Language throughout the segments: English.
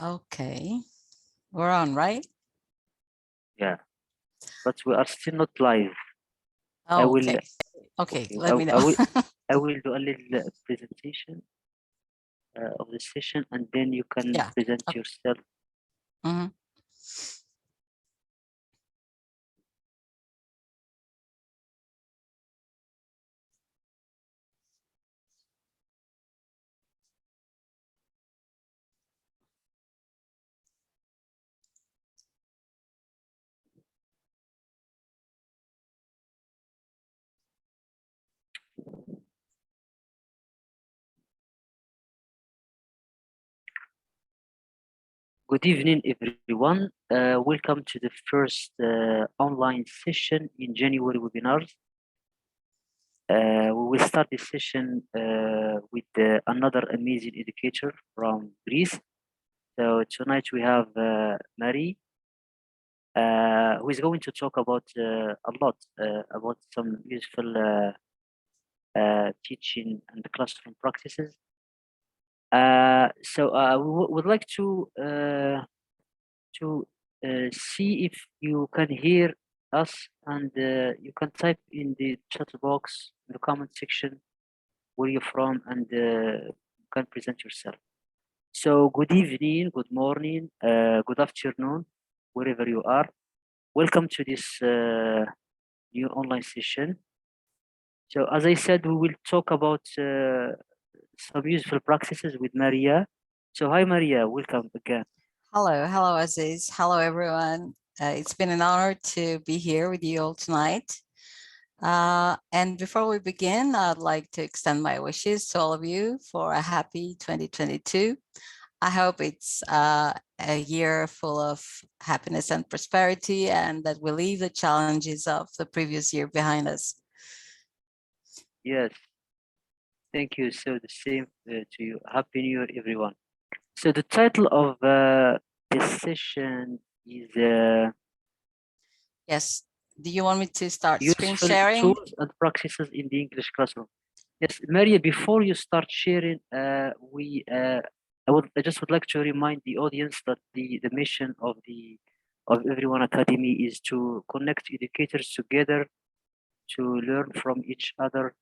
Okay, we're on, right? Yeah, but we are still not live. I Oh, will. okay, Okay, let me I know. will. I will do a little presentation of the session, and then you can Yeah. present Okay. yourself. Mm-hmm. Good evening, everyone. Welcome to the first online session in January webinars. We will start this session with another amazing educator from Greece. So tonight we have Mary, who is going to talk about a lot about some useful teaching and classroom practices. We would like to see if you can hear us, and you can type in the chat box in the comment section where you're from, and you can present yourself. So good evening, good morning, good afternoon, wherever you are. Welcome to this new online session. So as I said, we will talk about some useful practices with Maria. So hi Maria, welcome again. Hello, Aziz. Hello, everyone. It's been an honor to be here with you all tonight. And before we begin, I'd like to extend my wishes to all of you for a happy 2022. I hope it's a year full of happiness and prosperity, and that we leave the challenges of the previous year behind us. Yes, thank you. So the same to you. Happy New Year, everyone. So the title of this session is Yes. Do you want me to start screen useful sharing? tools and practices in the English classroom. Yes, Maria, before you start sharing, I just would like to remind the audience that the mission of Everyone Academy is to connect educators together to learn from each other,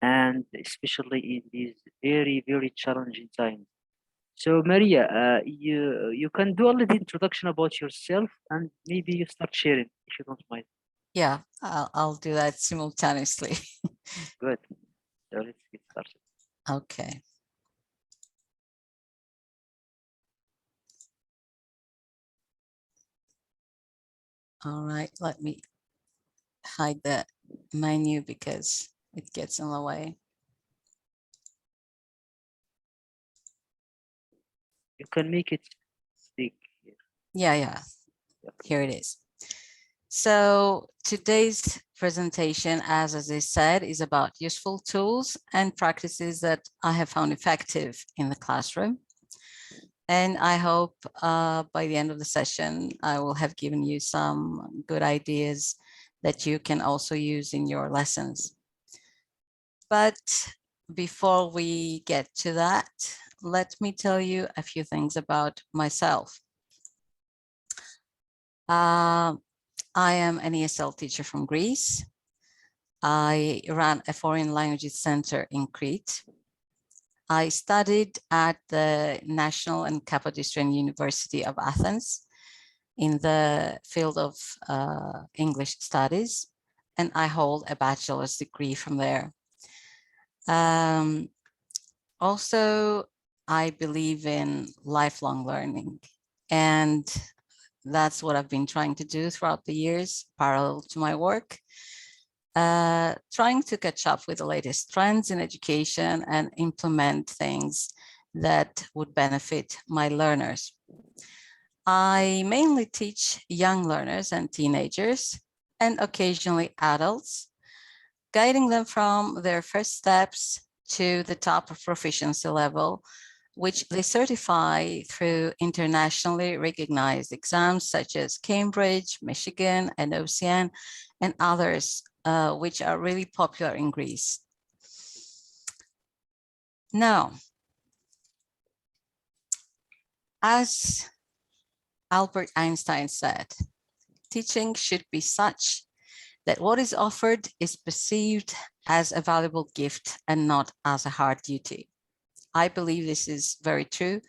and especially in these very challenging times. So Maria, you can do a little introduction about yourself, and maybe you start sharing if you don't mind. Yeah, I'll do that simultaneously. Good. So let's get started. Okay. All right, let me hide the menu because it gets in the way. You can make it big here. Yeah, here it is. So today's presentation, as I said, is about useful tools and practices that I have found effective in the classroom. And I hope by the end of the session, I will have given you some good ideas that you can also use in your lessons. But before we get to that, let me tell you a few things about myself. I am an ESL teacher from Greece. I ran a foreign languages center in Crete. I studied at the National and Kapodistrian University of Athens in the field of English studies, and I hold a bachelor's degree from there. Also, I believe in lifelong learning, and that's what I've been trying to do throughout the years, parallel to my work, trying to catch up with the latest trends in education and implement things that would benefit my learners. I mainly teach young learners and teenagers, and occasionally adults, guiding them from their first steps to the top of proficiency level, which they certify through internationally recognized exams such as Cambridge, Michigan, and OCN, and others, which are really popular in Greece. Now, As Albert Einstein said, teaching should be such that what is offered is perceived as a valuable gift and not as a hard duty. I believe this is very true,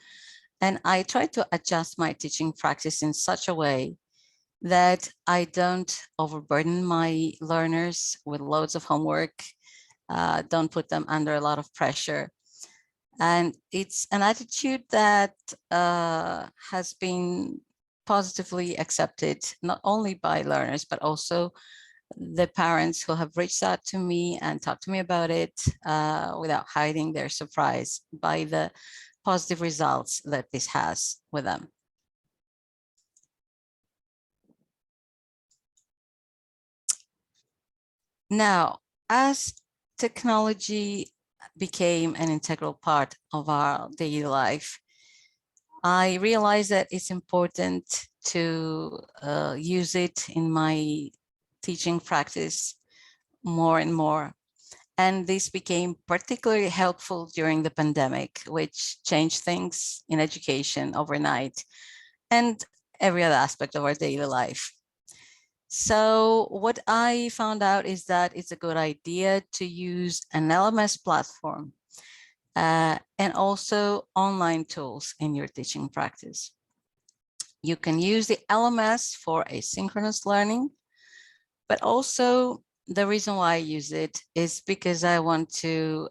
and I try to adjust my teaching practice in such a way that I don't overburden my learners with loads of homework, don't put them under a lot of pressure. And it's an attitude that has been positively accepted, not only by learners, but also the parents who have reached out to me and talked to me about it without hiding their surprise by the positive results that this has with them. Now, as technology became an integral part of our daily life, I realized that it's important to use it in my teaching practice more and more. And this became particularly helpful during the pandemic, which changed things in education overnight and every other aspect of our daily life. So what I found out is that it's a good idea to use an LMS platform and also online tools in your teaching practice. You can use the LMS for asynchronous learning, but also the reason why I use it is because I want to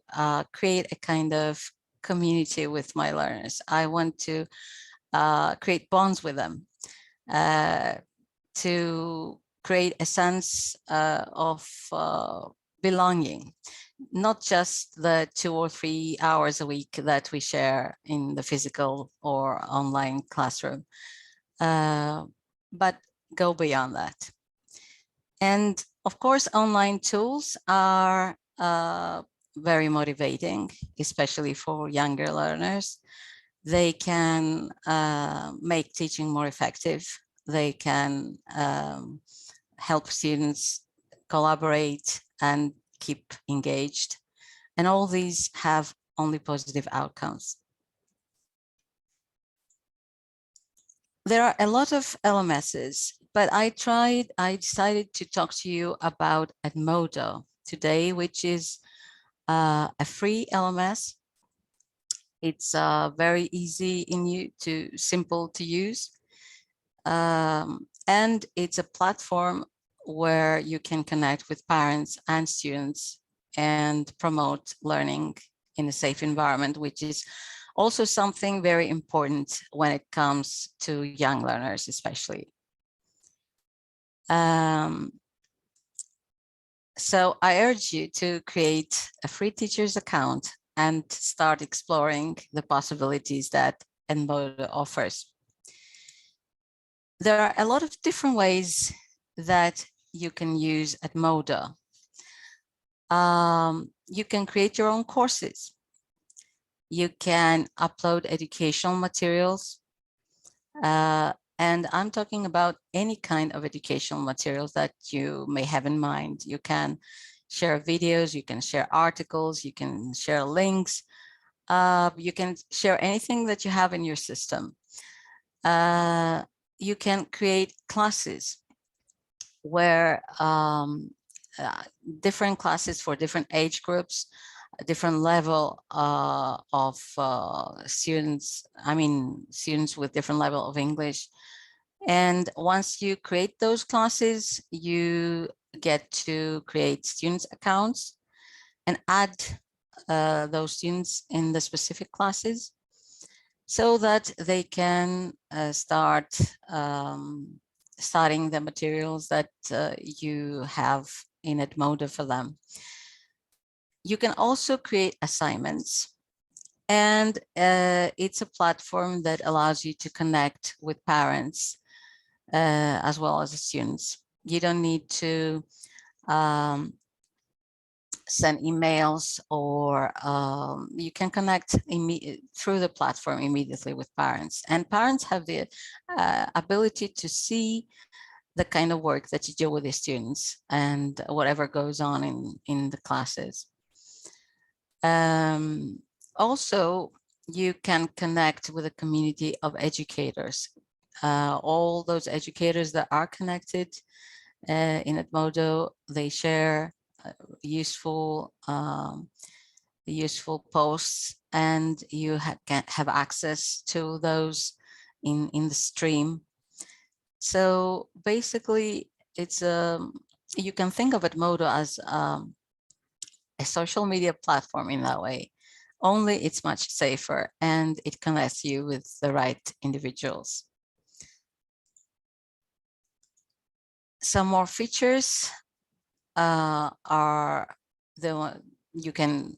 create a kind of community with my learners. I want to create bonds with them, to create a sense of belonging, not just the 2 or 3 hours a week that we share in the physical or online classroom, but go beyond that. And of course, online tools are very motivating, especially for younger learners. They can make teaching more effective. They can help students collaborate and keep engaged. And all these have only positive outcomes. There are a lot of LMSs, but I decided to talk to you about Edmodo today, which is a free LMS. It's very easy simple to use. And it's a platform where you can connect with parents and students and promote learning in a safe environment, which is also something very important when it comes to young learners, especially. So I urge you to create a free teacher's account and start exploring the possibilities that Edmodo offers. There are a lot of different ways that you can use Edmodo. You can create your own courses. You can upload educational materials. And I'm talking about any kind of educational materials that you may have in mind. You can share videos, you can share articles, you can share links. You can share anything that you have in your system. You can create classes where different classes for different age groups, a different level of students, students with different level of English. And once you create those classes, you get to create students accounts and add those students in the specific classes so that they can start studying the materials that you have in Edmodo for them. You can also create assignments, and it's a platform that allows you to connect with parents as well as the students. You don't need to send emails, or you can connect through the platform immediately with parents. And parents have the ability to see the kind of work that you do with the students and whatever goes on in the classes. Also, you can connect with a community of educators. All those educators that are connected in Edmodo, they share useful useful posts, and you can have access to those in the stream. So basically, it's you can think of Edmodo as a social media platform in that way. Only it's much safer, and it connects you with the right individuals. Some more features are the one you can,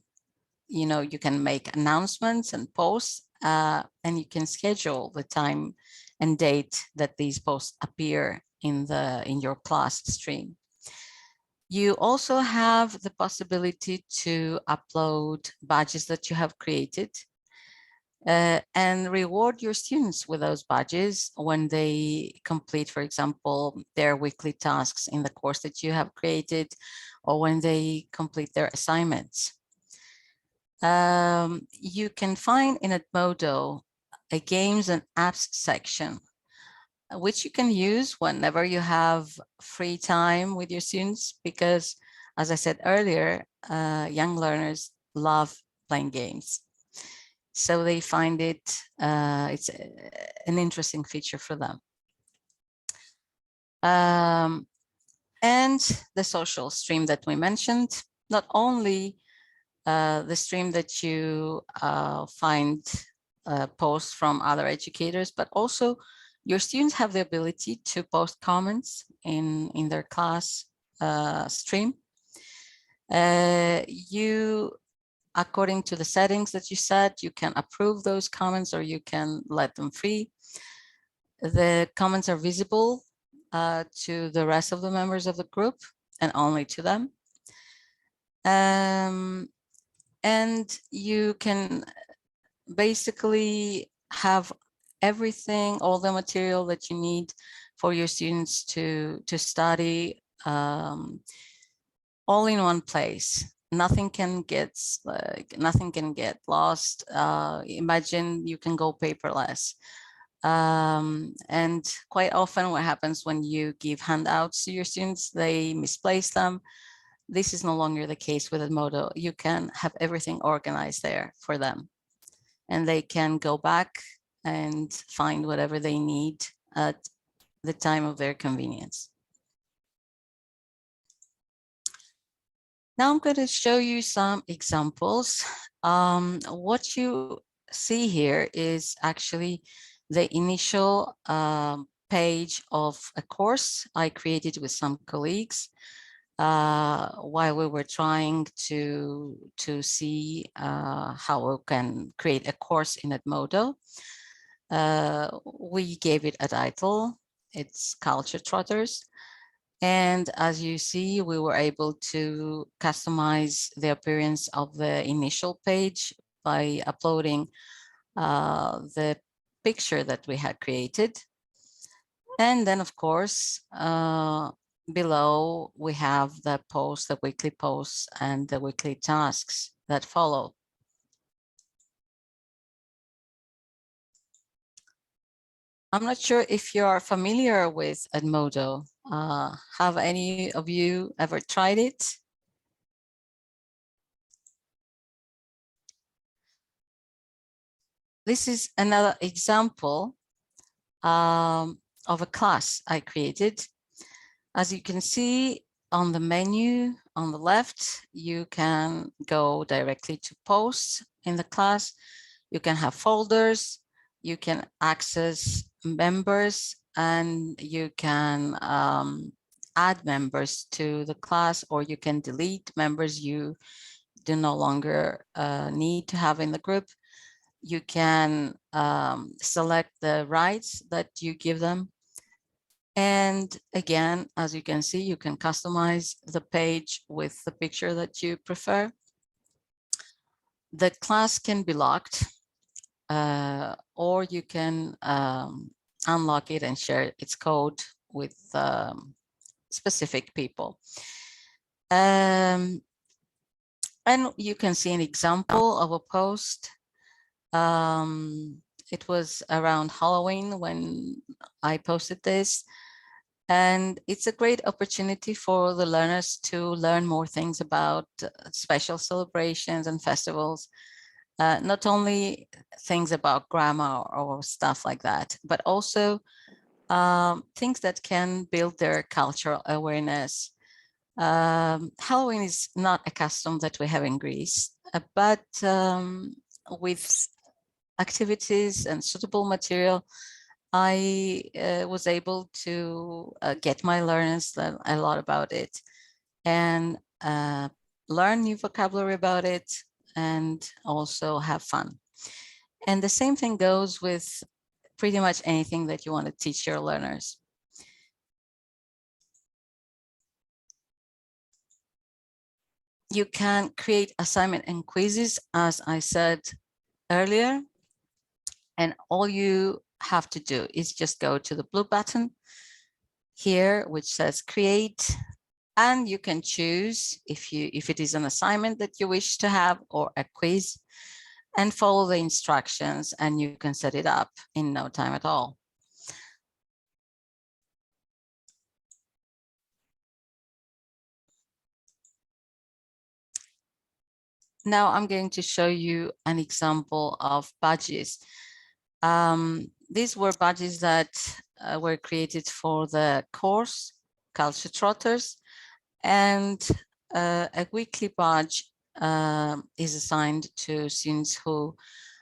you can make announcements and posts, and you can schedule the time and date that these posts appear in your class stream. You also have the possibility to upload badges that you have created and reward your students with those badges when they complete, for example, their weekly tasks in the course that you have created, or when they complete their assignments. You can find in Edmodo a games and apps section, which you can use whenever you have free time with your students, because as I said earlier, young learners love playing games. So they find it's an interesting feature for them. And the social stream that we mentioned, not only the stream that you find posts from other educators, but also your students have the ability to post comments in their class stream. You, according to the settings that you set, you can approve those comments or you can let them free. The comments are visible to the rest of the members of the group and only to them. And you can basically have everything, all the material that you need for your students to study, all in one place. Nothing can get lost. Imagine you can go paperless. And quite often what happens when you give handouts to your students, they misplace them. This is no longer the case with Edmodo. You can have everything organized there for them, and they can go back and find whatever they need at the time of their convenience. Now I'm going to show you some examples. What you see here is actually the initial page of a course I created with some colleagues while we were trying to see how we can create a course in Edmodo. We gave it a title. It's Culture Trotters. And as you see, we were able to customize the appearance of the initial page by uploading the picture that we had created. And then, of course, below we have the posts, the weekly posts, and the weekly tasks that follow. I'm not sure if you are familiar with Edmodo. Have any of you ever tried it? This is another example of a class I created. As you can see on the menu on the left, you can go directly to posts in the class. You can have folders, you can access members, and you can add members to the class, or you can delete members you do no longer need to have in the group. You can select the rights that you give them. And again, as you can see, you can customize the page with the picture that you prefer. The class can be locked, or you can unlock it and share its code with specific people. And you can see an example of a post It was around Halloween when I posted this. And it's a great opportunity for the learners to learn more things about special celebrations and festivals. Not only things about grammar or stuff like that, but also things that can build their cultural awareness. Halloween is not a custom that we have in Greece, but with activities and suitable material, I was able to get my learners a lot about it and learn new vocabulary about it and also have fun. And the same thing goes with pretty much anything that you want to teach your learners. You can create assignment and quizzes, as I said earlier, and all you have to do is just go to the blue button here, which says create, and you can choose if it is an assignment that you wish to have or a quiz, and follow the instructions, and you can set it up in no time at all. Now I'm going to show you an example of badges. These were badges that were created for the course Culture Trotters, and a weekly badge is assigned to students who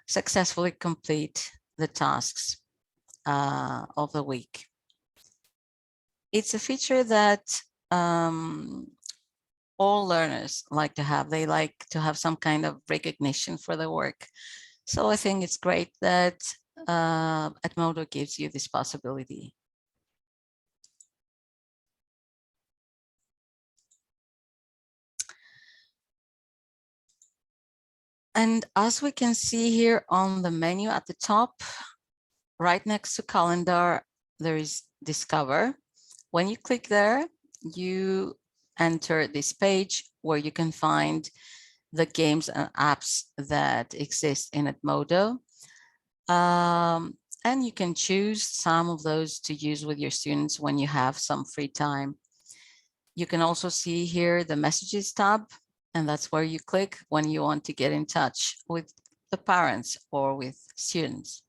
successfully complete the tasks of the week. It's a feature that all learners like to have. They like to have some kind of recognition for their work. So I think it's great that Edmodo gives you this possibility. And as we can see here on the menu at the top, right next to calendar, there is discover. When you click there, you enter this page where you can find the games and apps that exist in Edmodo. And you can choose some of those to use with your students when you have some free time. You can also see here the messages tab, and that's where you click when you want to get in touch with the parents or with students.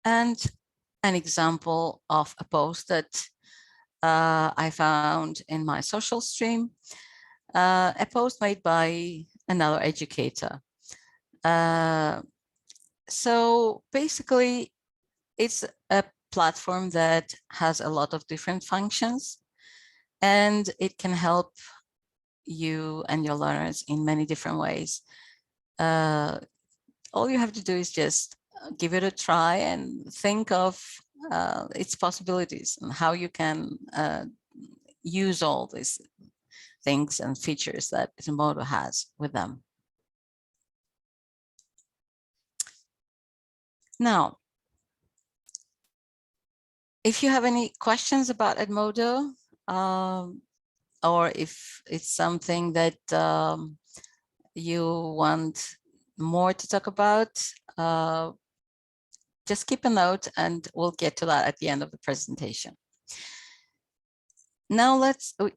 And an example of a post that I found in my social stream, a post made by another educator. So basically, it's a platform that has a lot of different functions, and it can help you and your learners in many different ways. All you have to do is just give it a try and think of its possibilities and how you can use all these things and features that Edmodo has with them. Now, if you have any questions about Edmodo, or if it's something that you want more to talk about, just keep a note and we'll get to that at the end of the presentation. Now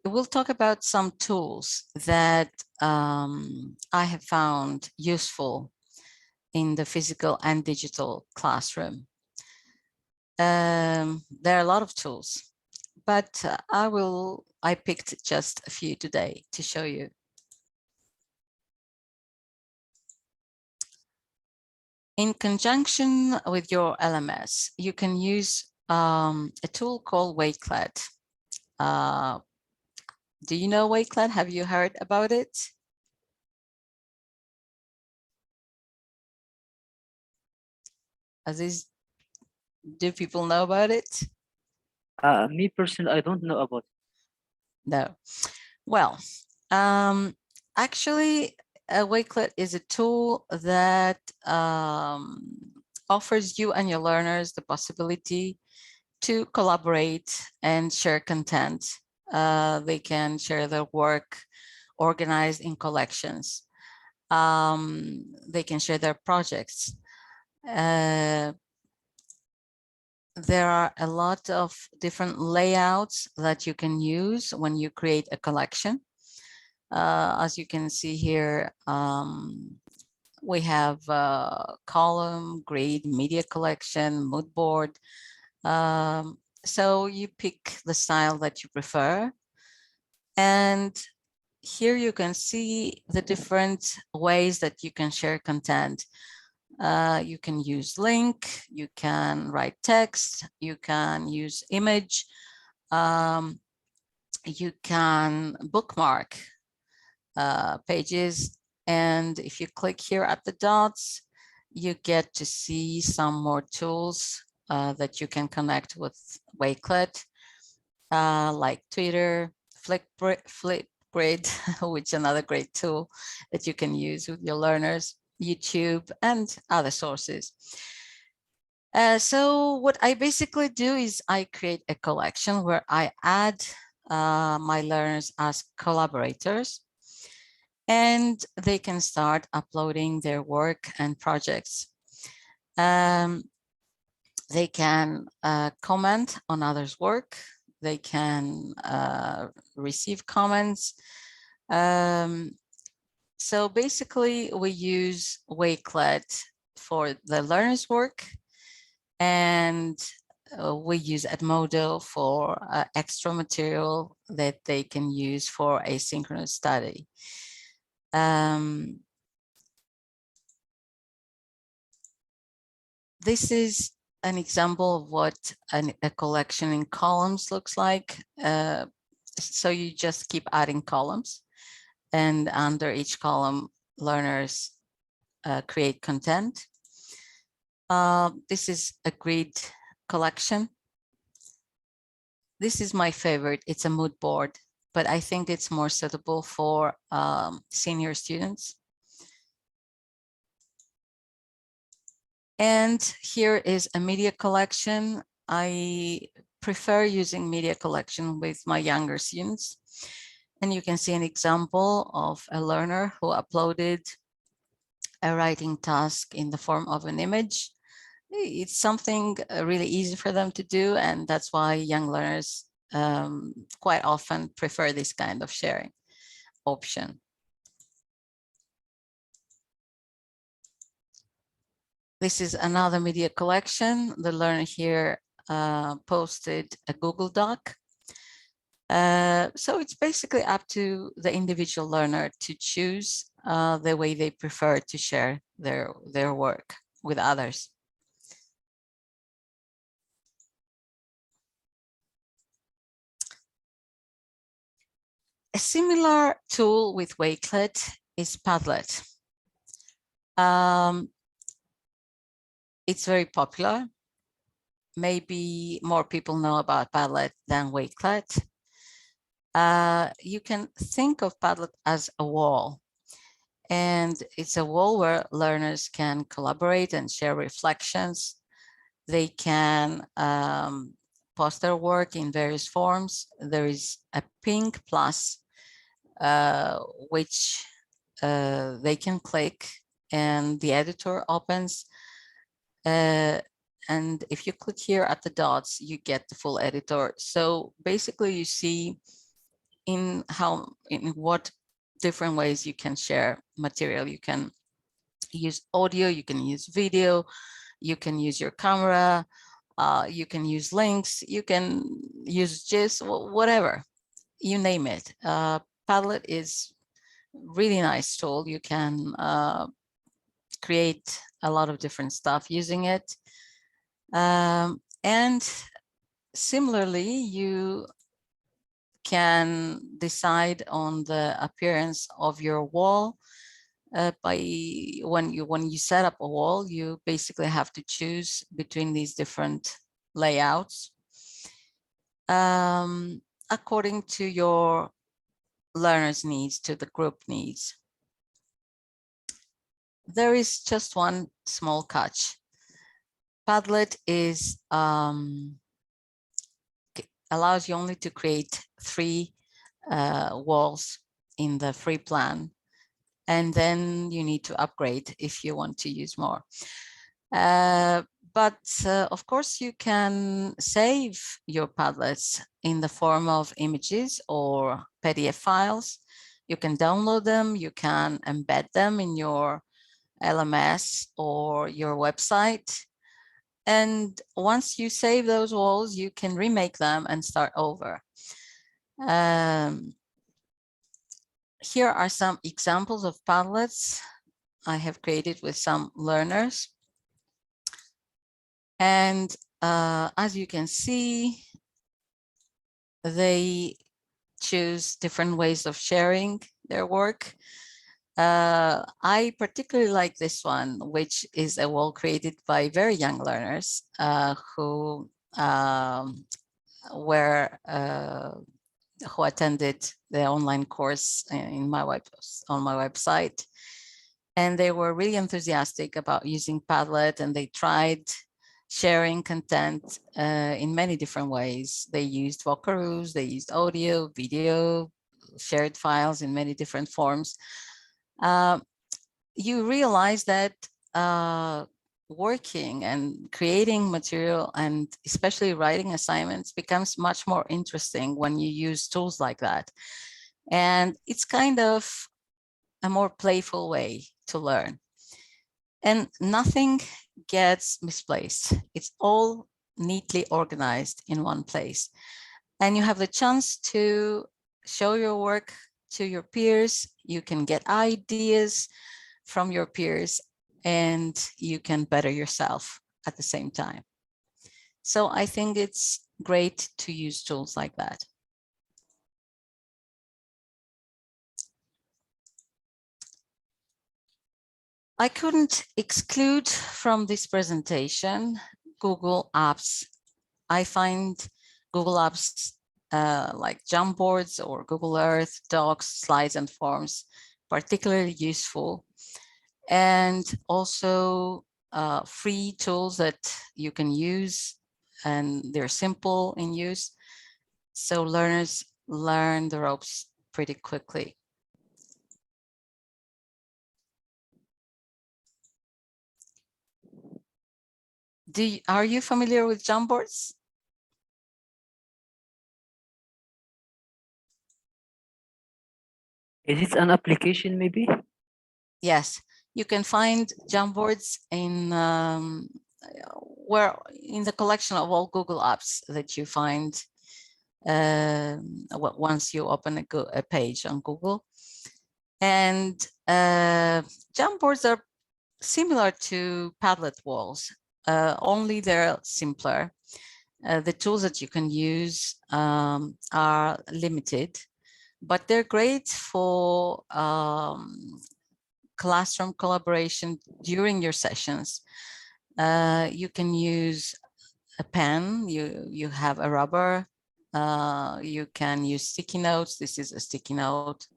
we'll talk about some tools that I have found useful in the physical and digital classroom. There are a lot of tools, but I picked just a few today to show you. In conjunction with your LMS, you can use a tool called Quizlet. Do you know Quizlet? Have you heard about it? Aziz, do people know about it? Me personally, I don't know about it. No. Well, actually, Quizlet is a tool that offers you and your learners the possibility to collaborate and share content They can share their work organized in collections. They can share their projects. There are a lot of different layouts that you can use when you create a collection. As you can see here, we have column, grid, media collection, mood board. So you pick the style that you prefer. And here you can see the different ways that you can share content. You can use link, you can write text, you can use image, you can bookmark pages. And if you click here at the dots, you get to see some more tools that you can connect with Wakelet, like Twitter, Flipgrid, which is another great tool that you can use with your learners, YouTube, and other sources. So what I basically do is I create a collection where I add my learners as collaborators, and they can start uploading their work and projects. They can comment on others' work. They can receive comments. So basically, we use Wakelet for the learner's work, and we use Edmodo for extra material that they can use for asynchronous study. This is an example of what a collection in columns looks like. So you just keep adding columns, and under each column, learners create content. This is a grid collection. This is my favorite. It's a mood board, but I think it's more suitable for senior students. And here is a media collection. I prefer using media collection with my younger students. And you can see an example of a learner who uploaded a writing task in the form of an image. It's something really easy for them to do, and that's why young learners quite often prefer this kind of sharing option. This is another media collection. The learner here posted a Google Doc. So it's basically up to the individual learner to choose the way they prefer to share their work with others. A similar tool with Wakelet is Padlet. It's very popular. Maybe more people know about Padlet than Wakelet. You can think of Padlet as a wall, and it's a wall where learners can collaborate and share reflections. They can post their work in various forms. There is a pink plus, which they can click, and the editor opens. And if you click here at the dots, you get the full editor. So basically, you see in what different ways you can share material. You can use audio, you can use video, you can use your camera, you can use links, you can use GIFs, whatever, you name it. Padlet is really nice tool. You can create a lot of different stuff using it. And similarly, you can decide on the appearance of your wall by when you set up a wall. You basically have to choose between these different layouts according to your learners' needs, to the group needs. There is just one small catch. Padlet is allows you only to create 3 walls in the free plan, and then you need to upgrade if you want to use more. But of course, you can save your Padlets in the form of images or PDF files. You can download them, you can embed them in your LMS or your website. And once you save those walls, you can remake them and start over. Here are some examples of Padlets I have created with some learners. And as you can see, they choose different ways of sharing their work. I particularly like this one, which is a wall created by very young learners who attended the online course on my website. And they were really enthusiastic about using Padlet, and they tried sharing content in many different ways. They used Vocaroos, they used audio, video, shared files in many different forms. You realize that working and creating material, and especially writing assignments, becomes much more interesting when you use tools like that. And it's kind of a more playful way to learn. And nothing gets misplaced. It's all neatly organized in one place. And you have the chance to show your work to your peers. You can get ideas from your peers, and you can better yourself at the same time. So I think it's great to use tools like that. I couldn't exclude from this presentation Google Apps. I find Google Apps like Jamboards or Google Earth, Docs, Slides, and Forms particularly useful. And also free tools that you can use, and they're simple in use. So learners learn the ropes pretty quickly. Are you familiar with Jamboards? Is it an application maybe? Yes, you can find Jamboards in in the collection of all Google apps that you find once you open a page on Google. And Jamboards are similar to Padlet walls, only they're simpler. The tools that you can use are limited, but they're great for classroom collaboration during your sessions. You can use a pen, you have a rubber, you can use sticky notes. This is a sticky note.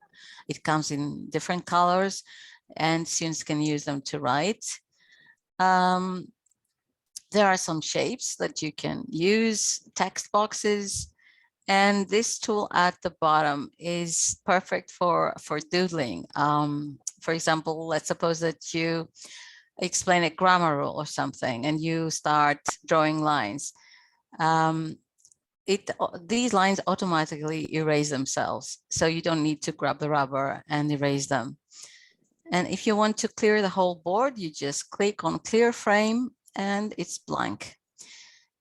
It comes in different colors, and students can use them to write. There are some shapes that you can use, text boxes, and this tool at the bottom is perfect for doodling. For example, let's suppose that you explain a grammar rule or something, and you start drawing lines. These lines automatically erase themselves, so you don't need to grab the rubber and erase them. And if you want to clear the whole board, you just click on clear frame and it's blank.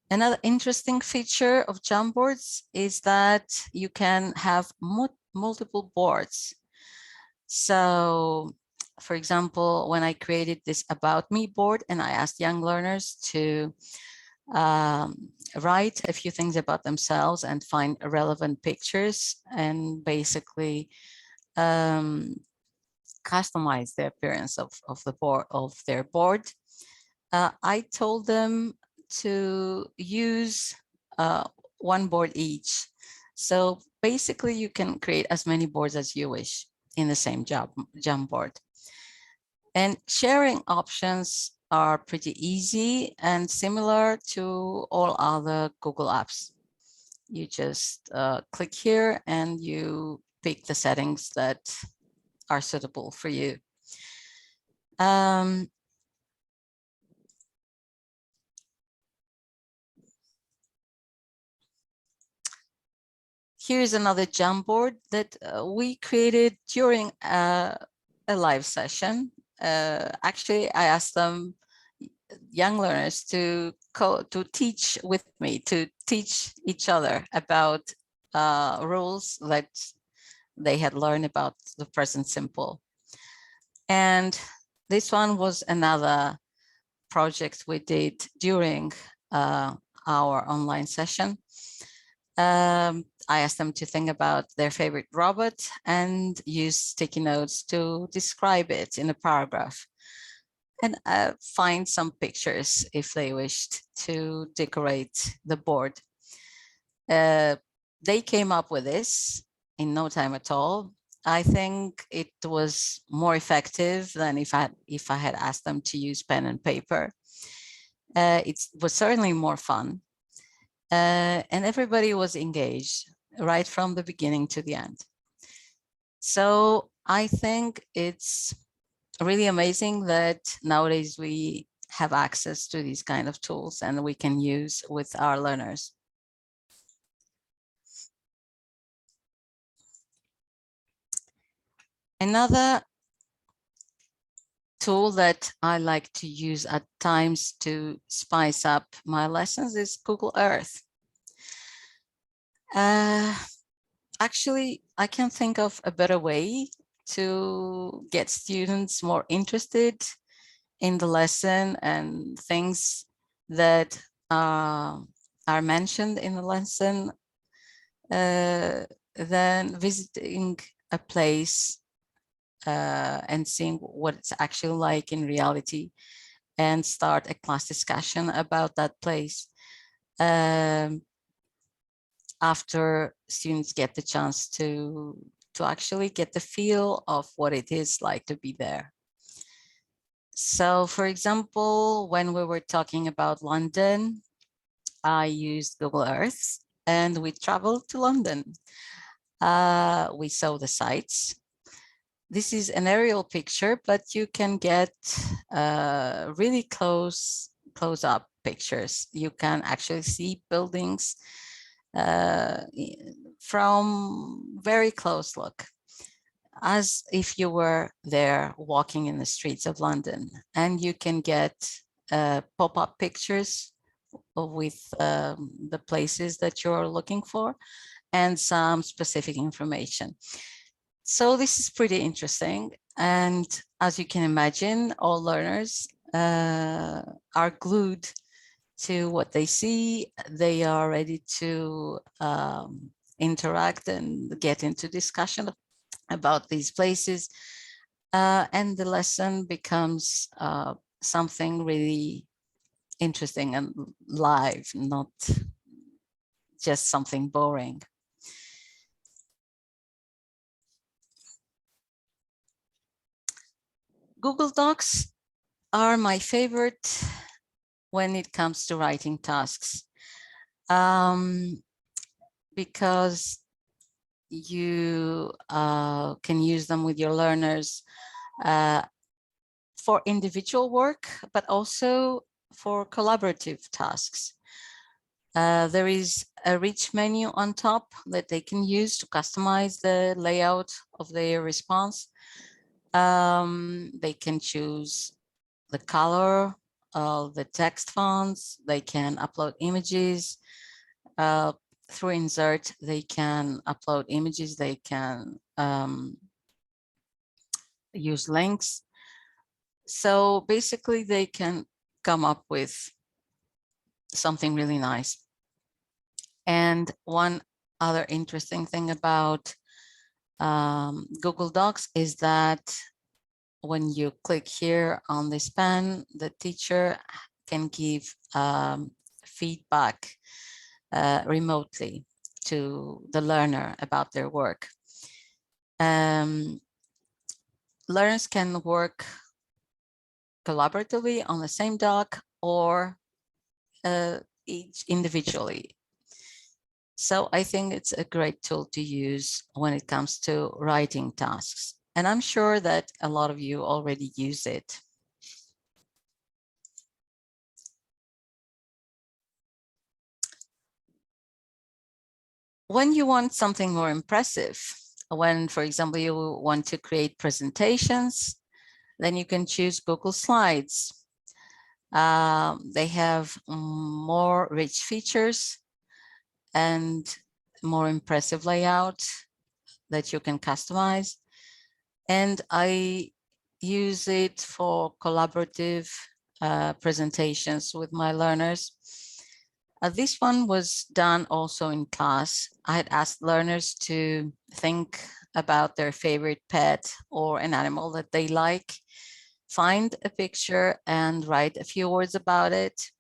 Another interesting feature of Jamboards is that you can have multiple boards. So, for example, when I created this About Me board and I asked young learners to write a few things about themselves and find relevant pictures and basically customize the appearance of their board. I told them to use one board each. So basically you can create as many boards as you wish in the same Jamboard. And sharing options are pretty easy and similar to all other Google apps. You just click here and you pick the settings that are suitable for you. Here's another Jamboard that we created during a live session. Actually, I asked them, young learners, to teach with me, to teach each other about rules that they had learned about the present simple. And this one was another project we did during our online session. I asked them to think about their favorite robot and use sticky notes to describe it in a paragraph, and find some pictures if they wished to decorate the board. They came up with this in no time at all. I think it was more effective than if I had asked them to use pen and paper. It was certainly more fun. And everybody was engaged right from the beginning to the end. So I think it's really amazing that nowadays we have access to these kind of tools and we can use with our learners. Another tool that I like to use at times to spice up my lessons is Google Earth. Actually, I can think of a better way to get students more interested in the lesson and things that are mentioned in the lesson than visiting a place and seeing what it's actually like in reality and start a class discussion about that place. After students get the chance to actually get the feel of what it is like to be there. So for example, when we were talking about London, I used Google Earth and we traveled to London. We saw the sights. This is an aerial picture, but you can get really close up pictures. You can actually see buildings from very close look, as if you were there walking in the streets of London. And you can get pop-up pictures with the places that you're looking for and some specific information. So this is pretty interesting. And as you can imagine, all learners are glued to what they see. They are ready to interact and get into discussion about these places. And the lesson becomes something really interesting and live, not just something boring. Google Docs are my favorite when it comes to writing tasks, because you can use them with your learners for individual work, but also for collaborative tasks. There is a rich menu on top that they can use to customize the layout of their response. They can choose the color of the text fonts. They can upload images. Through Insert, they can upload images. They can use links. So basically, they can come up with something really nice. And one other interesting thing about Google Docs is that when you click here on this pen, the teacher can give feedback remotely to the learner about their work. Learners can work collaboratively on the same doc or each individually. So I think it's a great tool to use when it comes to writing tasks. And I'm sure that a lot of you already use it. When you want something more impressive, when, for example, you want to create presentations, then you can choose Google Slides. They have more rich features and more impressive layout that you can customize. And I use it for collaborative presentations with my learners. This one was done also in class. I had asked learners to think about their favorite pet or an animal that they like, find a picture and write a few words about it.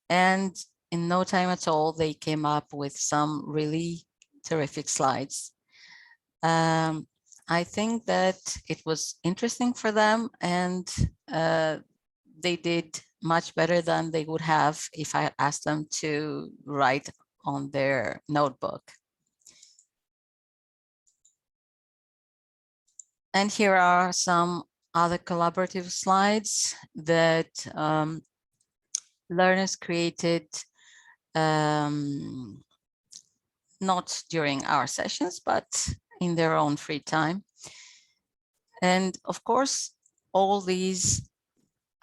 And in no time at all, they came up with some really terrific slides. I think that it was interesting for them, and they did much better than they would have if I asked them to write on their notebook. And here are some other collaborative slides that learners created, not during our sessions, but in their own free time. And of course, all these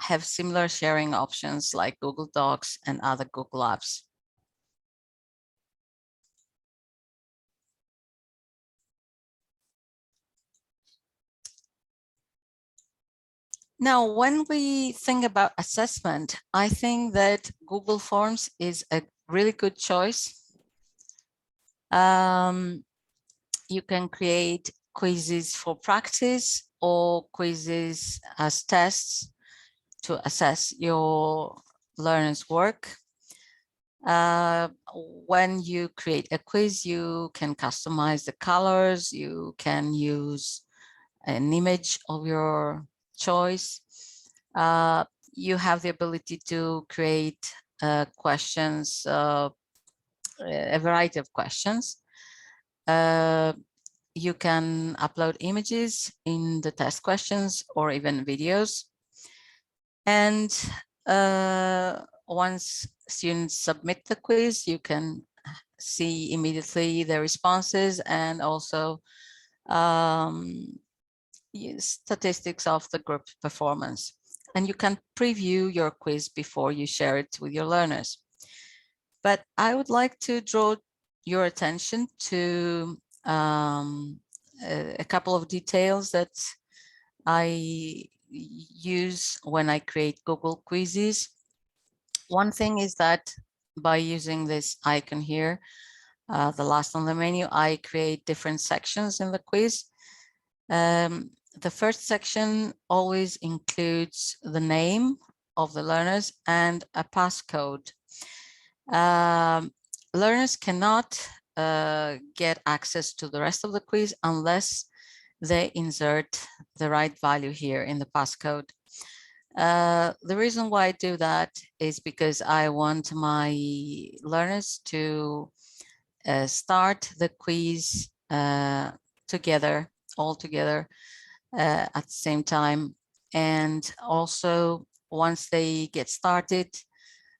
have similar sharing options like Google Docs and other Google Apps. Now, when we think about assessment, I think that Google Forms is a really good choice. You can create quizzes for practice or quizzes as tests to assess your learners' work. When you create a quiz, you can customize the colors, you can use an image of your choice. You have the ability to create questions, a variety of questions. You can upload images in the test questions or even videos. And once students submit the quiz, you can see immediately the responses and also statistics of the group performance. And you can preview your quiz before you share it with your learners. But I would like to draw your attention to a couple of details that I use when I create Google quizzes. One thing is that by using this icon here, the last on the menu, I create different sections in the quiz. The first section always includes the name of the learners and a passcode. Learners cannot get access to the rest of the quiz unless they insert the right value here in the passcode. The reason why I do that is because I want my learners to start the quiz together, all together at the same time. And also, once they get started,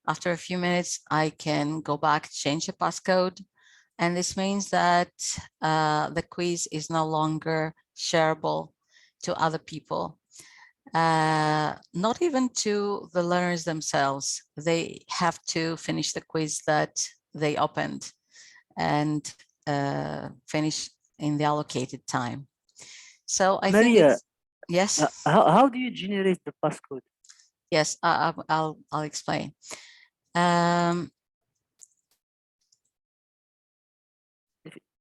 after a few minutes, I can go back, change the passcode. And this means that the quiz is no longer shareable to other people. Not even to the learners themselves. They have to finish the quiz that they opened and finish in the allocated time. So I think it's, yes. How do you generate the passcode? Yes, I'll explain.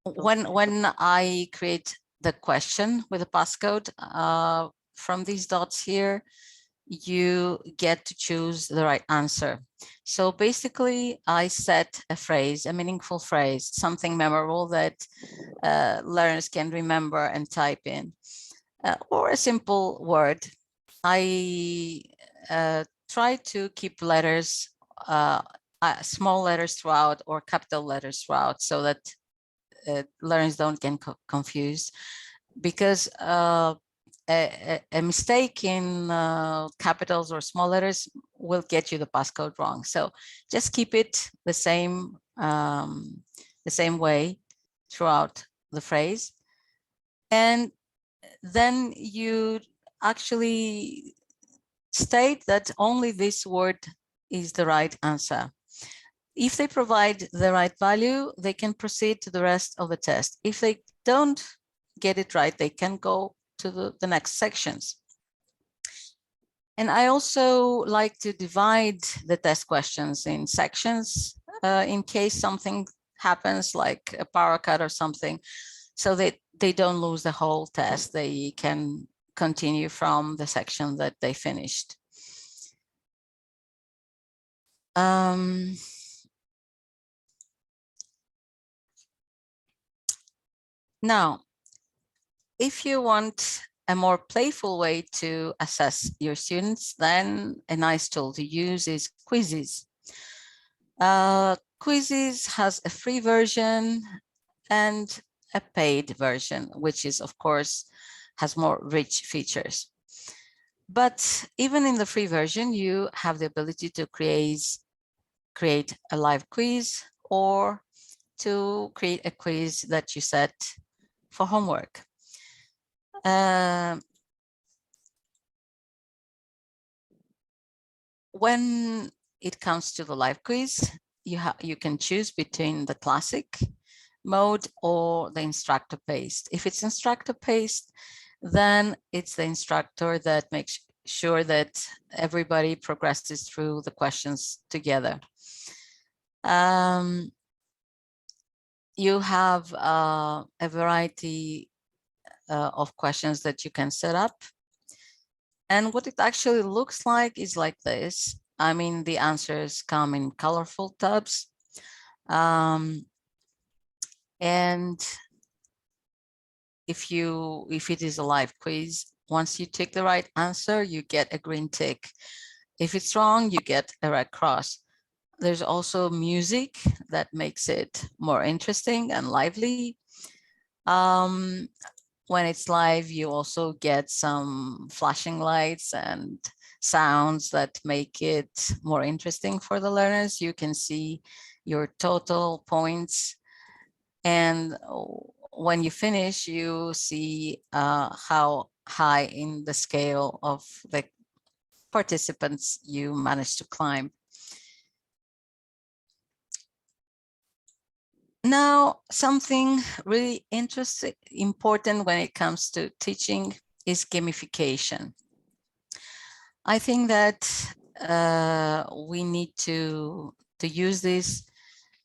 When I create the question with a passcode, from these dots here, you get to choose the right answer. So basically, I set a phrase, a meaningful phrase, something memorable that learners can remember and type in, or a simple word. I try to keep letters small letters throughout or capital letters throughout, so that learners don't get confused, because a mistake in capitals or small letters will get you the passcode wrong. So just keep it the same way throughout the phrase, and then you actually state that only this word is the right answer. If they provide the right value, they can proceed to the rest of the test. If they don't get it right, they can go to the next sections. And I also like to divide the test questions in sections in case something happens, like a power cut or something, so that they don't lose the whole test. They can continue from the section that they finished. Now, if you want a more playful way to assess your students, then a nice tool to use is Quizzes. Quizzes has a free version and a paid version, which is, of course, has more rich features. But even in the free version, you have the ability to create a live quiz, or to create a quiz that you set for homework. When it comes to the live quiz, you can choose between the classic mode or the instructor paced. If it's instructor paced, then it's the instructor that makes sure that everybody progresses through the questions together. You have a variety of questions that you can set up. And what it actually looks like is like this. I mean, the answers come in colorful tabs. And if it is a live quiz, once you tick the right answer, you get a green tick. If it's wrong, you get a red cross. There's also music that makes it more interesting and lively. When it's live, you also get some flashing lights and sounds that make it more interesting for the learners. You can see your total points, and when you finish, you see how high in the scale of the participants you managed to climb. Now, something really interesting, important when it comes to teaching is gamification. I think that we need to use this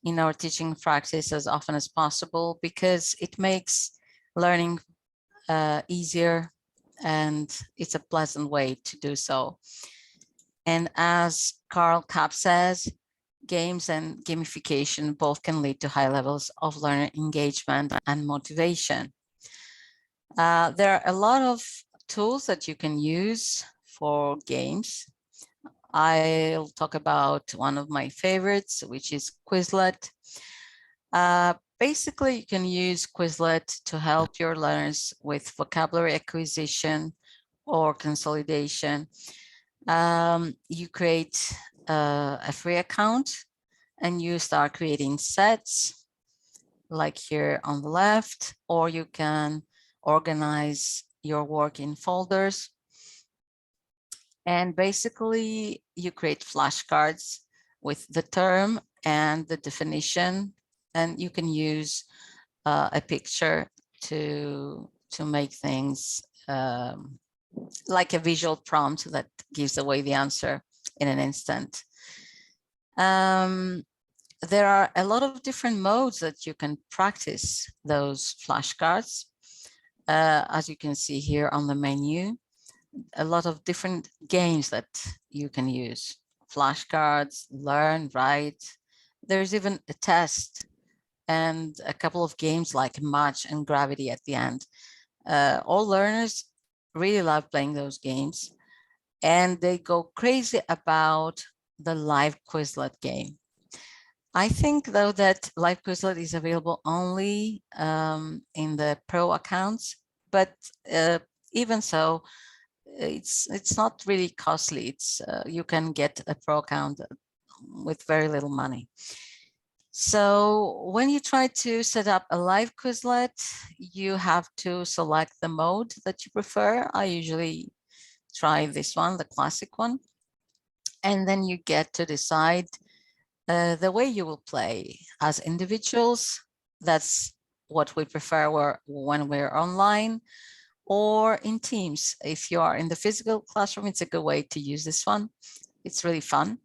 in our teaching practice as often as possible, because it makes learning easier, and it's a pleasant way to do so. And as Carl Kapp says, games and gamification both can lead to high levels of learner engagement and motivation. There are a lot of tools that you can use for games. I'll talk about one of my favorites, which is Quizlet. Basically, you can use Quizlet to help your learners with vocabulary acquisition or consolidation. You create a free account and you start creating sets, like here on the left, or you can organize your work in folders. And basically, you create flashcards with the term and the definition, and you can use a picture to make things like a visual prompt that gives away the answer in an instant. There are a lot of different modes that you can practice those flashcards. As you can see here on the menu, a lot of different games that you can use. Flashcards, learn, write. There's even a test and a couple of games like Match and Gravity at the end. All learners really love playing those games, and they go crazy about the live Quizlet game. I think though that Live Quizlet is available only in the pro accounts, but even so, it's not really costly. It's you can get a pro account with very little money. So when you try to set up a live Quizlet, you have to select the mode that you prefer. I usually try this one, the classic one. And then you get to decide the way you will play as individuals. That's what we prefer when we're online, or in teams. If you are in the physical classroom, it's a good way to use this one. It's really fun.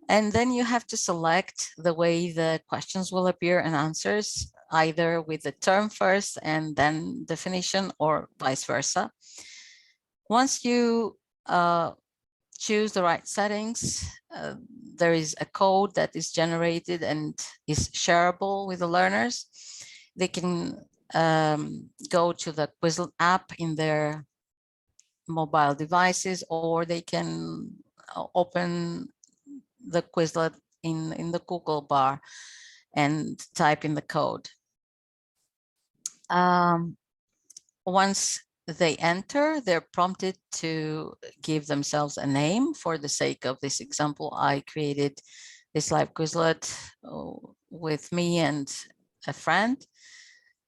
And then you have to select the way the questions will appear and answers, either with the term first and then definition, or vice versa. Once you choose the right settings, there is a code that is generated and is shareable with the learners. They can go to the Quizlet app in their mobile devices, or they can open the Quizlet in the Google bar and type in the code. Once they enter, they're prompted to give themselves a name. For the sake of this example, I created this live Quizlet with me and a friend.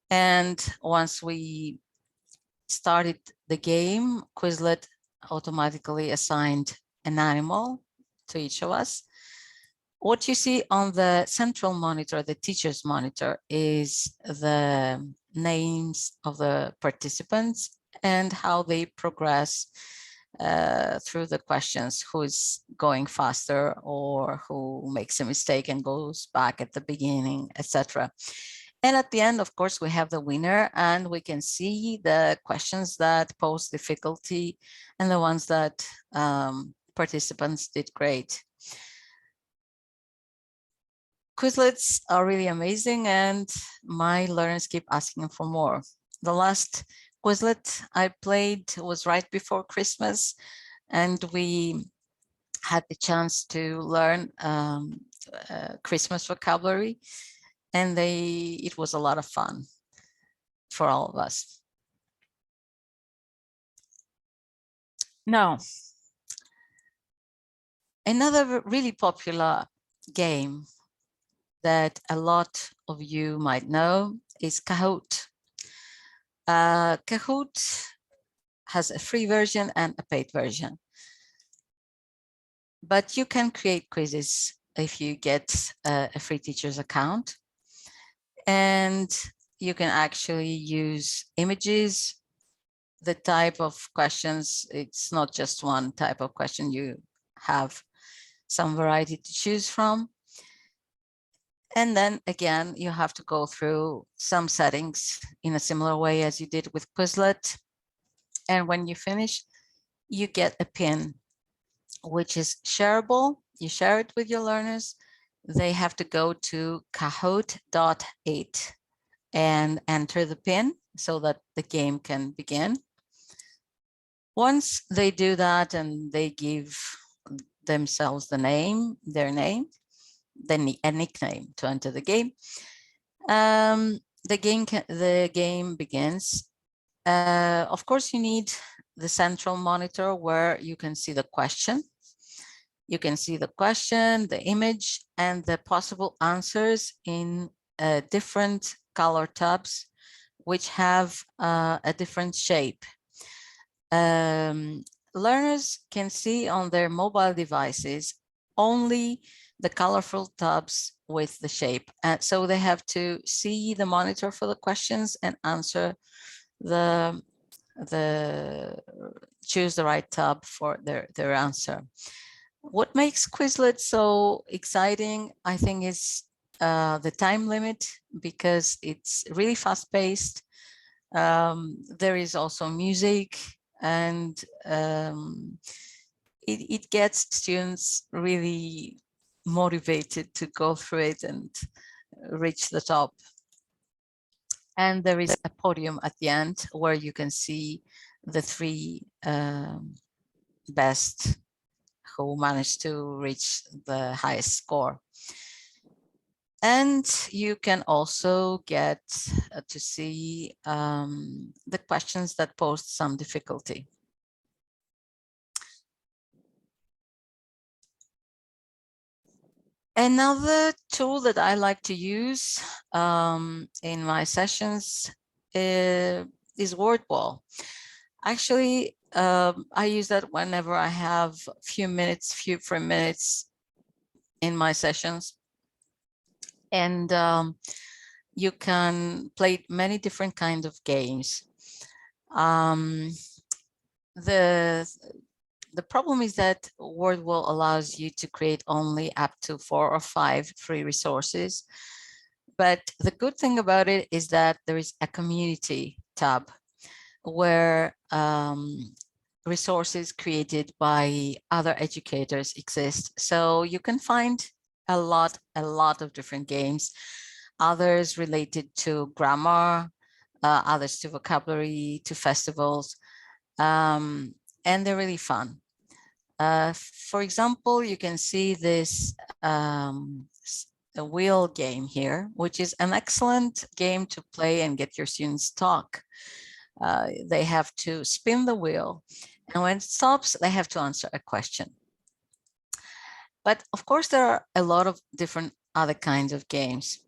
And once we started the game, Quizlet automatically assigned an animal to each of us. What you see on the central monitor, the teacher's monitor, is the names of the participants and how they progress through the questions, who is going faster or who makes a mistake and goes back at the beginning, etc. And at the end, of course, we have the winner, and we can see the questions that pose difficulty and the ones that participants did great. Quizlets are really amazing, and my learners keep asking for more. The last Quizlet I played was right before Christmas, and we had the chance to learn Christmas vocabulary, and it was a lot of fun for all of us. Now, another really popular game that a lot of you might know is Kahoot. Kahoot has a free version and a paid version, but you can create quizzes if you get a free teacher's account, and you can actually use images. The type of questions, it's not just one type of question, you have some variety to choose from. And then again, you have to go through some settings in a similar way as you did with Quizlet. And when you finish, you get a pin, which is shareable. You share it with your learners. They have to go to Kahoot.8 and enter the pin so that the game can begin. Once they do that and they give themselves the name, their name, then a nickname to enter the game, the game begins. Of course, you need the central monitor where you can see the question. You can see the question, the image, and the possible answers in different color tabs, which have a different shape. Learners can see on their mobile devices only the colorful tabs with the shape. And so they have to see the monitor for the questions and answer choose the right tab for their answer. What makes Quizlet so exciting, I think, is the time limit, because it's really fast paced. There is also music, and it gets students really motivated to go through it and reach the top. And there is a podium at the end where you can see the three best who managed to reach the highest score. And you can also get to see the questions that pose some difficulty. Another tool that I like to use in my sessions is word wall. Actually, I use that whenever I have few free minutes in my sessions. And you can play many different kinds of games. The problem is that Wordwall allows you to create only up to 4 or 5 free resources. But the good thing about it is that there is a community tab where resources created by other educators exist. So you can find a lot of different games, others related to grammar, others to vocabulary, to festivals, and they're really fun. For example, you can see this a wheel game here, which is an excellent game to play and get your students to talk. They have to spin the wheel, and when it stops, they have to answer a question. But of course, there are a lot of different other kinds of games.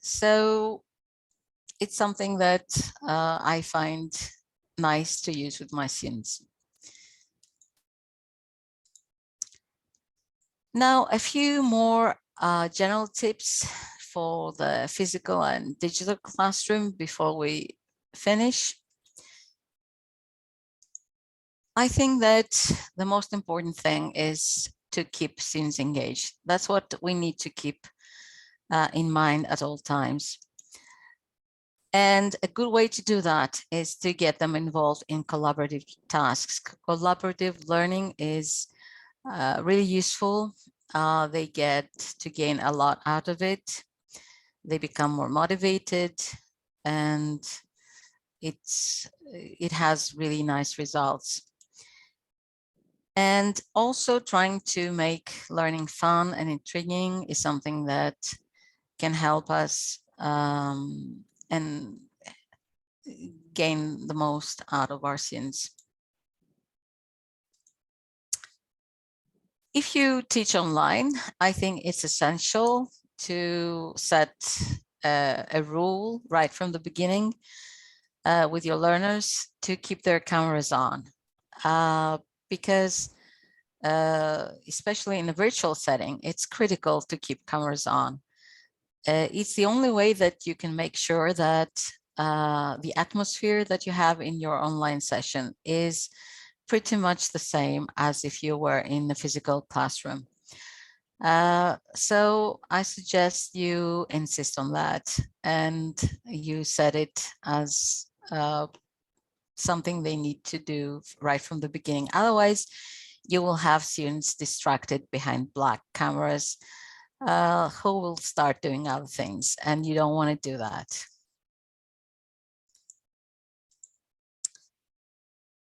So it's something that I find nice to use with my students. Now, a few more general tips for the physical and digital classroom before we finish. I think that the most important thing is to keep students engaged. That's what we need to keep in mind at all times. And a good way to do that is to get them involved in collaborative tasks. Collaborative learning is really useful. They get to gain a lot out of it. They become more motivated, and it has really nice results. And also trying to make learning fun and intriguing is something that can help us and gain the most out of our students. If you teach online, I think it's essential to set a rule right from the beginning with your learners to keep their cameras on, because especially in a virtual setting, it's critical to keep cameras on. It's the only way that you can make sure that the atmosphere that you have in your online session is pretty much the same as if you were in the physical classroom. So I suggest you insist on that and you set it as something they need to do right from the beginning. Otherwise, you will have students distracted behind black cameras who will start doing other things, and you don't want to do that.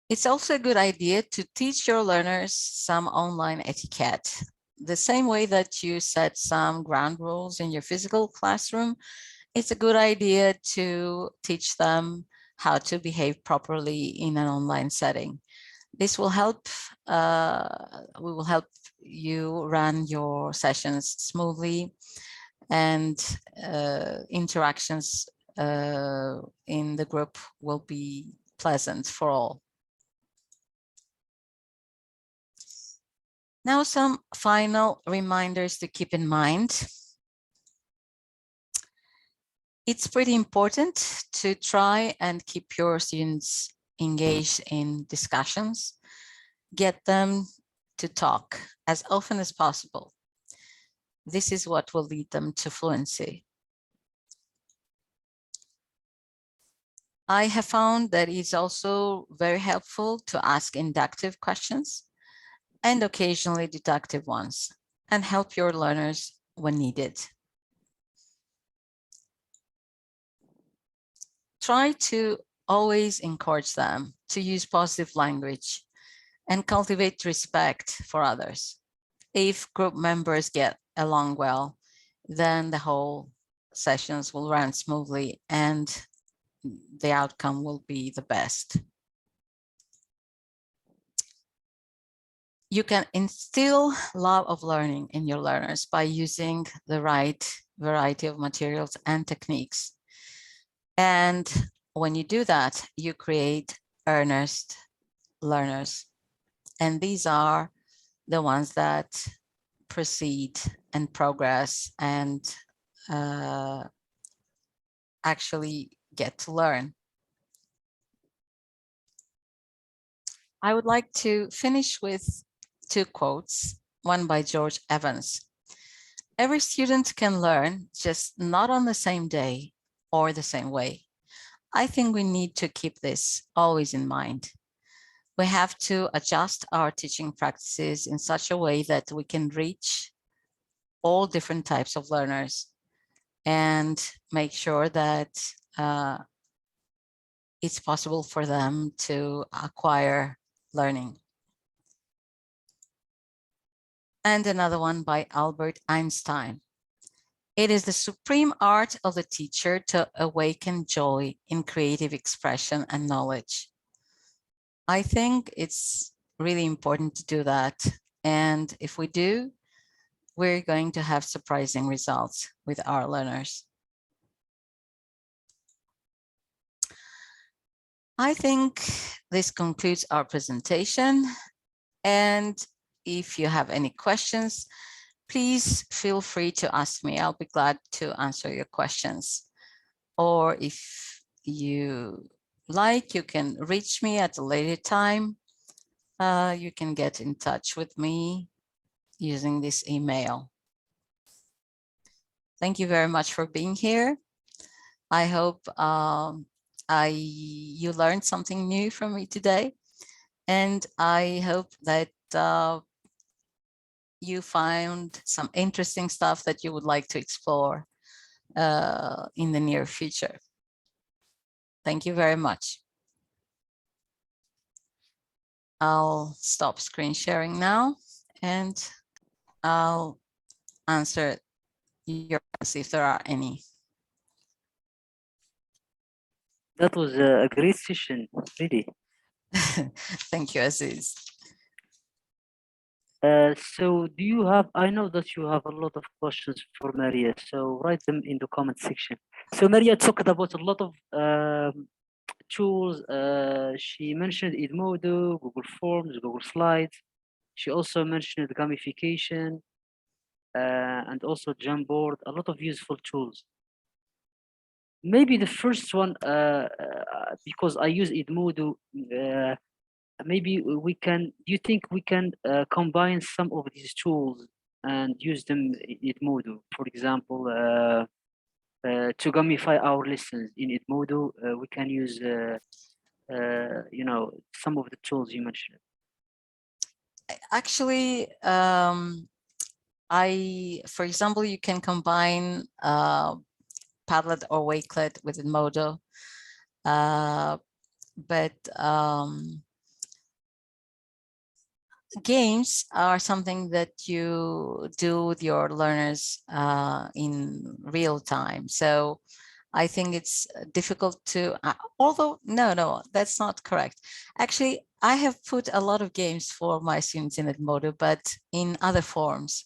It's also a good idea to teach your learners some online etiquette. The same way that you set some ground rules in your physical classroom, it's a good idea to teach them how to behave properly in an online setting. This will help, we will help you run your sessions smoothly, and interactions in the group will be pleasant for all. Now, some final reminders to keep in mind. It's pretty important to try and keep your students engaged in discussions. Get them to talk as often as possible. This is what will lead them to fluency. I have found that it's also very helpful to ask inductive questions and occasionally deductive ones, and help your learners when needed. Try to always encourage them to use positive language and cultivate respect for others. If group members get along well, then the whole sessions will run smoothly and the outcome will be the best. You can instill love of learning in your learners by using the right variety of materials and techniques. And when you do that, you create earnest learners. And these are the ones that proceed and progress and actually get to learn. I would like to finish with two quotes, one by George Evans. Every student can learn, just not on the same day or the same way. I think we need to keep this always in mind. We have to adjust our teaching practices in such a way that we can reach all different types of learners and make sure that it's possible for them to acquire learning. And another one by Albert Einstein. It is the supreme art of the teacher to awaken joy in creative expression and knowledge. I think it's really important to do that. And if we do, we're going to have surprising results with our learners. I think this concludes our presentation. And if you have any questions, please feel free to ask me. I'll be glad to answer your questions. Or if you like, you can reach me at a later time. You can get in touch with me using this email. Thank you very much for being here. I hope you learned something new from me today. And I hope that you found some interesting stuff that you would like to explore in the near future. Thank you very much. I'll stop screen sharing now and I'll answer your questions if there are any. That was a great session, really. Thank you, Aziz. So do you have, I know that you have a lot of questions for Maria, so write them in the comment section. So Maria talked about a lot of tools. She mentioned Edmodo, Google Forms, Google Slides. She also mentioned gamification and also Jamboard, a lot of useful tools. Maybe the first one, because I use Edmodo, maybe we can, do you think we can combine some of these tools and use them in Edmodo? For example, to gamify our lessons in Edmodo, we can use, you know, some of the tools you mentioned. Actually, for example, you can combine Padlet or Wakelet with Edmodo, but games are something that you do with your learners in real time. So I think it's difficult to, although, no, that's not correct. Actually, I have put a lot of games for my students in Edmodo, but in other forms,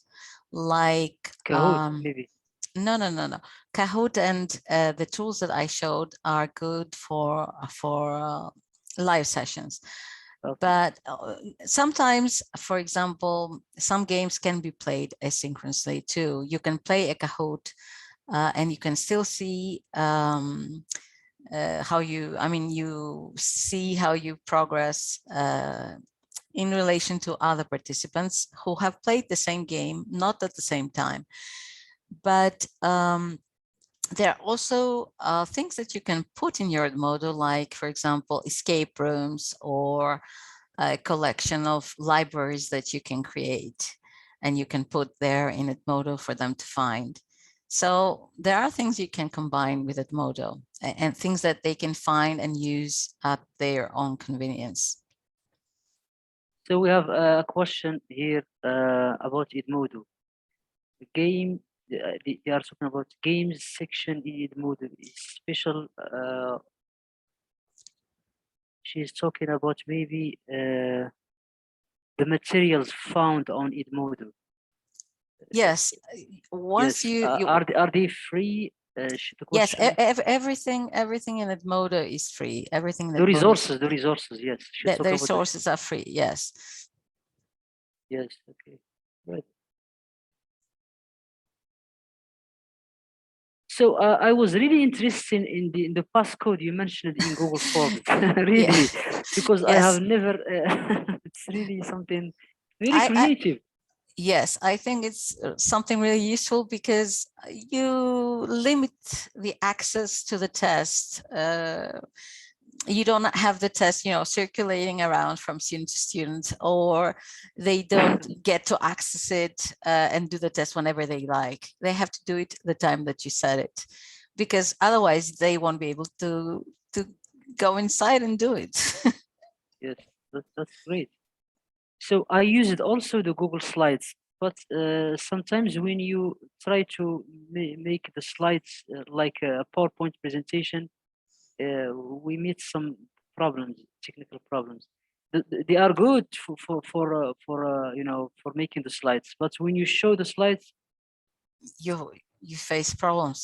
like Kahoot, maybe. No. Kahoot and the tools that I showed are good for live sessions. Okay. But sometimes, for example, some games can be played asynchronously too. You can play a Kahoot and you can still see how you see how you progress in relation to other participants who have played the same game, not at the same time. But there are also things that you can put in your Edmodo, like, for example, escape rooms or a collection of libraries that you can create and you can put there in Edmodo for them to find. So there are things you can combine with Edmodo and things that they can find and use at their own convenience. So we have a question here about Edmodo. game. They are talking about games section in Edmodo. Special. She's talking about maybe the materials found on Edmodo. Yes, once Yes. you Are they free? The yes, question. everything in Edmodo is free. Everything in The Edmodo, resources. Yes. She's the talking about resources are free. Yes. Yes. Okay. Right. So I was really interested in the passcode you mentioned in Google Forms, Yeah. really, because I Yes. have never. It's really something very I creative. yes, I think it's something really useful because you limit the access to the test. You don't have the test, circulating around from student to student, or they don't get to access it and do the test whenever they like. They have to do it the time that you set it, because otherwise they won't be able to go inside and do it. Yes, that's great. So I used also the Google Slides, but sometimes when you try to make the slides like a PowerPoint presentation, we meet some problems, technical problems. They are good for making the slides, but when you show the slides, You face problems.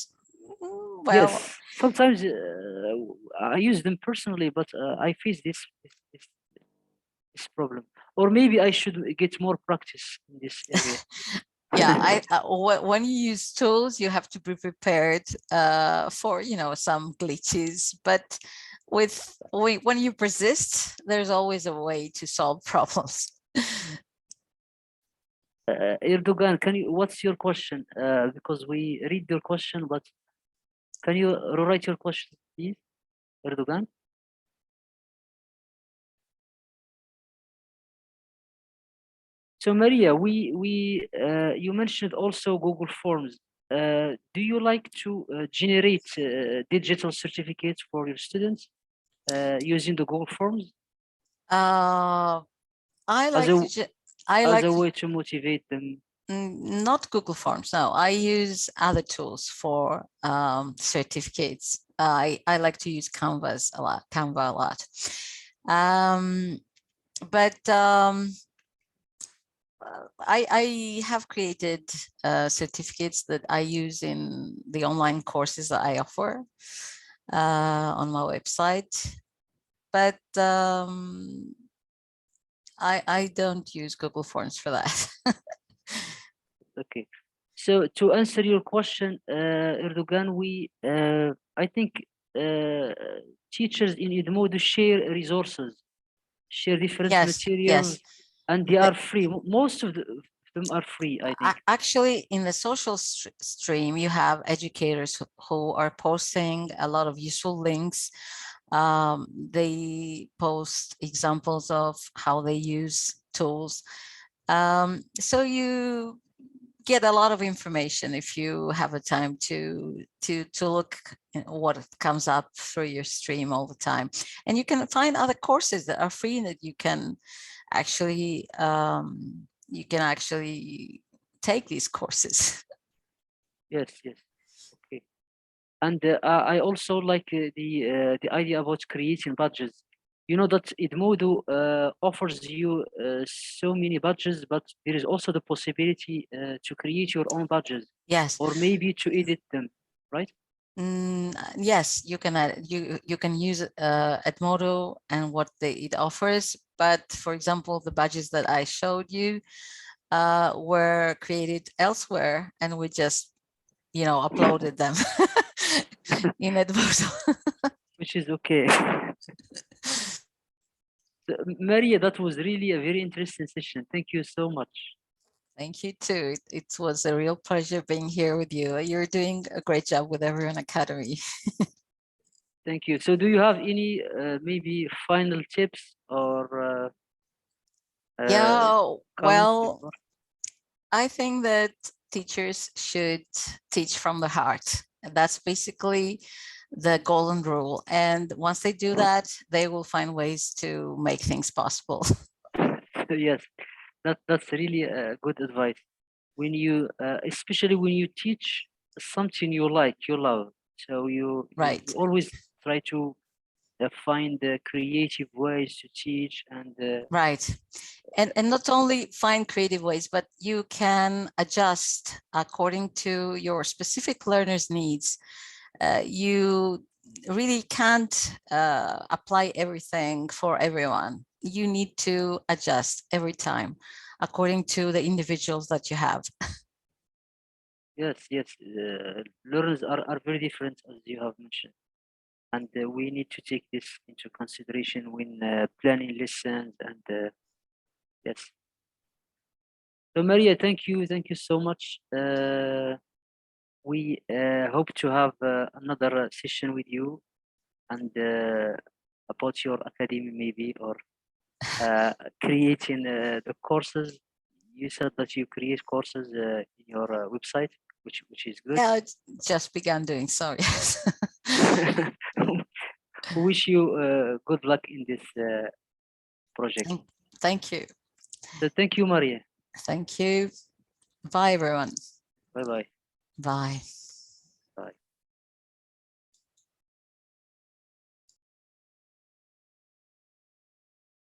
Well, yes, sometimes I use them personally, but I face this problem. Or maybe I should get more practice in this area. yeah, when you use tools, you have to be prepared for some glitches, but when you persist, there's always a way to solve problems. Erdogan, what's your question? Because we read your question, but can you rewrite your question, please, Erdogan? So Maria, you mentioned also Google Forms. Do you like to generate digital certificates for your students using the Google Forms I as like a to I as like a to way to motivate them? not Google Forms. No, I use other tools for certificates. I like to use Canva a lot. But I have created certificates that I use in the online courses that I offer on my website. But I don't use Google Forms for that. Okay. So to answer your question, Erdogan, I think teachers in Edmodo share resources, share different Yes, materials, yes. and they are free. Most of them are free, I think. Actually, in the social stream, you have educators who are posting a lot of useful links. They post examples of how they use tools. So you get a lot of information if you have a time to look at what comes up through your stream all the time. And you can find other courses that are free that you can actually take these courses. Yes, yes. Okay. And I also like the idea about creating badges. You know that Edmodo offers you so many badges, but there is also the possibility to create your own badges, Yes. or maybe to edit them, right? Yes, you can you can use Edmodo and what it offers, but for example, the badges that I showed you were created elsewhere, and we just uploaded them in Edmodo. Which is okay. Maria, that was really a very interesting session. Thank you so much. Thank you too. It was a real pleasure being here with you. You're doing a great job with Everyone Academy. Thank you. So do you have any maybe final tips or Yeah, comments? well, I think that teachers should teach from the heart. And that's basically the golden rule. And once they do that, they will find ways to make things possible. Yes, that's really good advice. when you, especially when you teach something you like, you love. So you Right. always try to find the creative ways to teach and Right. And not only find creative ways, but you can adjust according to your specific learner's needs. You really can't apply everything for everyone. You need to adjust every time according to the individuals that you have. yes, learners are very different, as you have mentioned. And we need to take this into consideration when planning lessons and yes. So Maria, thank you so much. We hope to have another session with you and about your academy maybe, or creating the courses. You said that you create courses in your website, which is good. Yeah, I just began doing so, yes. Wish you good luck in this project. Thank you. So thank you, Maria. Thank you. Bye, everyone. Bye bye. Bye.